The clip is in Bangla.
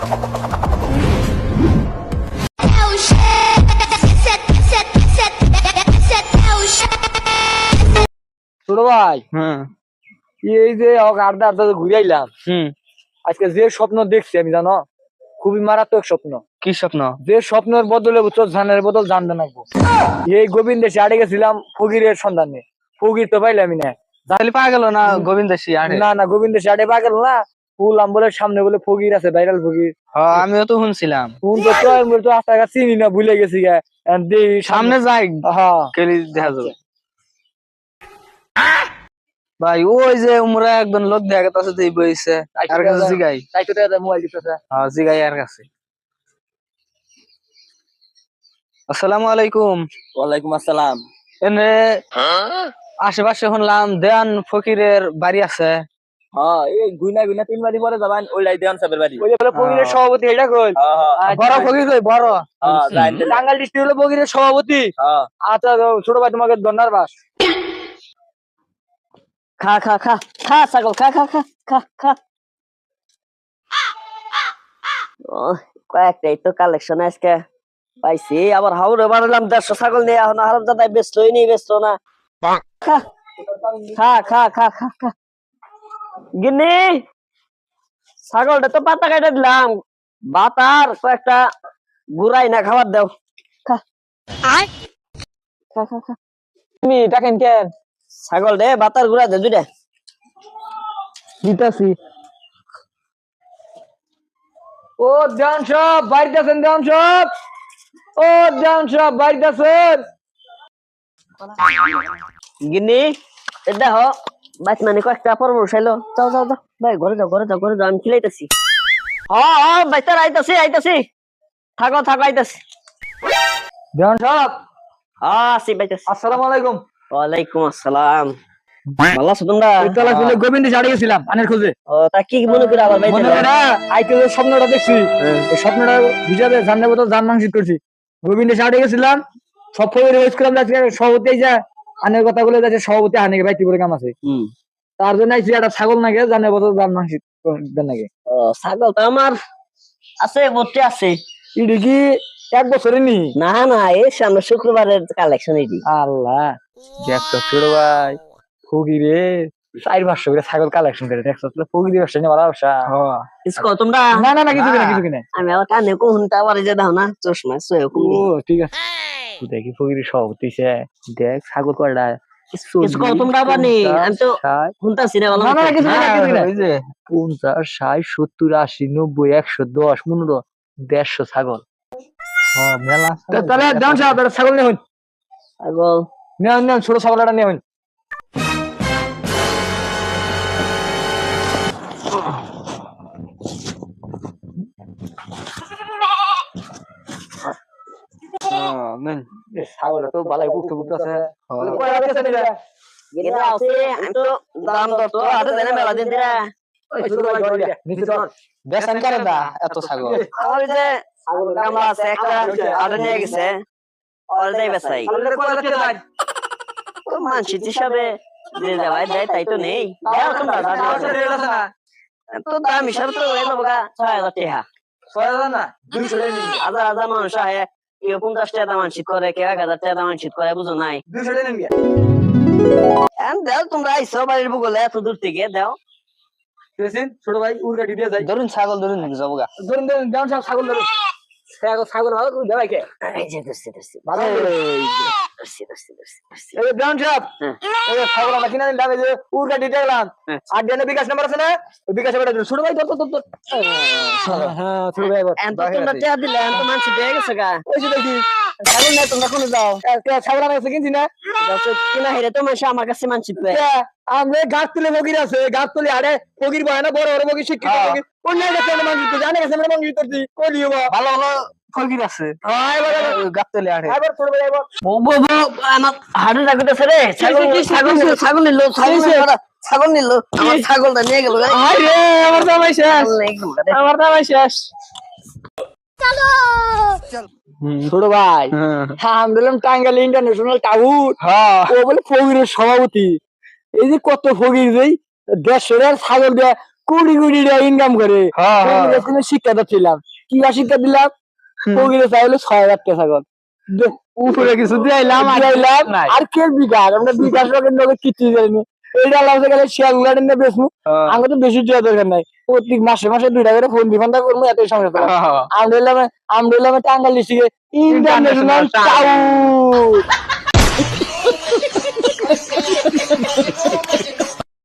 ছোট ভাই, এই যে আড্ডা আড্ডা ঘুরে আইলাম, আজকে যে স্বপ্ন দেখছি আমি জানো, খুবই মারাত্মক স্বপ্ন। কি স্বপ্ন? যে স্বপ্নের বদলে বুঝছো ধানের বদল জান রাখবো। এই গোবিন্দ দেশে আড়ে গেছিলাম ফকিরের সন্ধানে, ফকির তো পাইলামই না। তাহলে পা গেল না গোবিন্দ দেশি আড়ে? না গোবিন্দ দেশে আড়ে পা গেল না, বললাম বলে সামনে বলে ফকির আছে, ভাইরাল ফকির। আমিও তো শুনছিলাম। রাস্তাঘাট চিনি না, ভুলে গেছি গা। সামনে যাই, হ্যাঁ কেলি দেখা যাবে। ভাই ওই যে উমরা একজন লোক দেখা গেছে যে বইছে আর কাছে জিগাই, তাই তো দাদা মোবাইল দিতেছে। হ্যাঁ জিগাই আর কাছে। আসসালামু আলাইকুম। ওয়ালাইকুম আসসালাম। এনে আশেপাশে শুনলাম দেওয়ান ফকিরের বাড়ি আছে। হ্যাঁ, এই গুইনা গুইনা 3 বাড়ি পরে যাবেন, ওইলাই দেওয়ান সাহেবের বাড়ি। ওই যে বলে ফকিরের সভাপতি, এটা কই? বড় ফকির কই? বড় টাঙ্গাইল ডিস্ট্রিক্ট হলো ফকিরের সভাপতি। আচ্ছা ছোট ভাই, তোমাকে ধন্যবাদ। খা খা খা খা ছাগল, খা খা খা খা খা। কয়েকটাই তো কালেকশন আজকে পাইছি। আবার হাওড়ে বানালাম 150 ছাগল নিয়ে, এখন হারাম দাদা বেচলোই নি, বেচলো না। খা খা খা খা খা খা। গিন্নি, ছাগলটা তো পাতা কাটা দিলাম, বাতার কয়েকটা গুড়াই না খাবার দাও। খা খা খা খা। তুমি টাকেন কেন? ছাগল রে বাতার গুড়া দে দুইটা দিতাছি। ও দেওয়ান সাহেব বাড়িতে আছেন? দেওয়ান সাহেব, ও দেওয়ান সাহেব বাড়িতে আছেন? গিন্নি দেখো বাইক মানে কয়েকটা পরামর্শ এলো। যাও যাও যাও ভাই, ঘরে যাও ঘরে যাও ঘরে যাও, আমি খিলাইতেছি। হ্যাঁ হ্যাঁ ভাই, তার আইতাছি আইতাছি, থাকো থাকো আইতাছি। দেওয়ান সাহেব, আসি বাইতাছি। আসসালামু আলাইকুম। ওয়ালাইকুম আসসালাম। ভালো আছো তোমরা? গোবিন্দ ছাড়ে গেছিলাম আনের খোঁজে। ও তা কি মনে করে আবার বাইতে? মনে হয় না, আইতে যে স্বপ্নটা দেখছি, এই স্বপ্নটা হিসাবে জানলে বলতো জান মাংসিত করছি। গোবিন্দ ছাড়ে গেছিলাম, সব ফের ওয়েস্ট করলাম, আজকে সভাপতি যা আনের কথা বলে যাচ্ছে, সভাপতি আনে বাইতে বলে কাম আছে, তার জন্য আইছি একটা ছাগল নাকি জানলে বলতো জান মাংসিত দেন নাকি। ও ছাগল তো আমার আছে, ভর্তি আছে। এটা কি 1 বছরে নি? না না, এই সামনে শুক্রবারের কালেকশন এটি। আল্লাহ, দেখছো ছোট ভাই, ফকিরে 4-500 করে ছাগল কালেকশন করে, দেখছো ফকিরের ব্যবসা নিয়ে ভালো ব্যবসা। ইসকো তোমরা? না না না, কিছু কিনা কিছু কিনা। আমি আবার কানে কোনটা আবার যে দাও না চশমা সয়ে কোন। ও ঠিক আছে, দেখি ফকিরের সভাপতি সে দেখ ছাগল কয়টা। ইসকো তোমরা আবার নি, আমি তো শুনতাছি না। ভালো না না কিছু কিনা কিছু কিনা। ওই যে 50, 60, 70, 80, 90, 110, 15, 150 ছাগল। হ্যাঁ মেলা। তাহলে দাম সাহেব একটা ছাগল নিয়ে হইন। ছাগল নেন নেন, ছোট ছাগলটা নিয়ে হইন। ছাগলটা তো বালাই বুকতে বুকতে আছে। গেলা আছে, আমি তো দাম দত আরে দেনা মেলা দিন দিরা। ওই ছোট ভাই ধরে নিচে ধর। বেসান করে দা এত ছাগল। ওই যে কামলা আছে একটা, আরে নিয়ে গেছে, অলরেডি বেসাই। তো মানসিক হিসাবে যে দেওয়াই দেয় তাই তো নেই। দাও তোমরা তো দাম হিসাবে তো এলো বগা 6000 টাকা। 6000 না 200 টাকা নিন। হাজার হাজার মানুষ আহে, কেউ 50 টাকা মানসিক করে, কেউ 1000 টাকা মানসিক করে, বুঝো নাই? 200 টাকা নিন। এম দাও তোমরা আইছো বাড়ির বগলে এত দূর থেকে, দাও। দেখেন ছোট ভাই, উড়কা ডিটে যাই। ধরুন ছাগল ধরুন যাবগা। ধরুন ধরুন দাম সাহেব, ছাগল ধরুন। ছাগল ভালো করে দেওয়াই কে? এই যে দস্তি দস্তি ভালো করে দস্তি দস্তি দস্তি। এই দাম সাহেব, এই ছাগল আমরা কিনে নিলাম, এই যে উড়কা ডিটে গেলাম। আর দেনে বিকাশ নাম্বার আছে না, ওই বিকাশে পাঠা দিন। ছোট ভাই ধর ধর ধর। হ্যাঁ ছোট ভাই এবার এত তোমরা টাকা দিলে এত মানসিক হয়ে গেছে গা। ওই যে দেখি ছাগল না তোমরা কোন যাও? ছাগল আমার কাছে কিনছি না, কিনা হেরে তো মাসে আমার কাছে মানসিক পায়। আমরা গাছ তুলে ফকির আছে, গাছ তুলে আরে ফকির বয় না, বড় বড় ফকির, শিক্ষিত ফকির। অন্য কাছে আমরা মাংস জানে, কাছে আমরা মাংস করছি, কলিও ভালো ভালো ফকির আছে। গাতলে আড়ে এবার ছোট ভাই এবার বো বো আমার হাড়ে রাখতেছে রে। ছাগল ছাগল ছাগল নিল, ছাগল নিল, আমার ছাগলটা নিয়ে গেল। আরে আমার জামাই শেষ, আমার জামাই শেষ। ছোট ভাই, আমি বললাম টাঙ্গাইল ইন্টারন্যাশনাল টাউন, ও বলে ফকিরের সভাপতি। এই যে কত ফকির, যেই 150 ছাগল দেয় কোটি কোটি টাকা ইনকাম করে হ্যাঁ, হ্যাঁ। কোনো শিক্ষা ছিলাম কি আর শিক্ষা দিলাম কোকিলে চাইলো 6,000 টাকা ছাগল উপরে কিছু দিলাম আর দিলাম নাই। আর কে বিকাশ আমরা বিকাশ লোকের কিছু জানি এইটা লাভে গেলে শেয়ার গুলা নিয়ে বেচবো হ্যাঁ। আমাকে তো বেশি দেওয়া দরকার নাই প্রত্যেক মাসে মাসে 2 টাকা করে ফোন বিফান্ডা করবো এতই সংসার চালাবো। হ্যাঁ। আমরা হলাম টাঙ্গাল ডিস্ট্রিক্টে ইন্টারন্যাশনাল International চাউ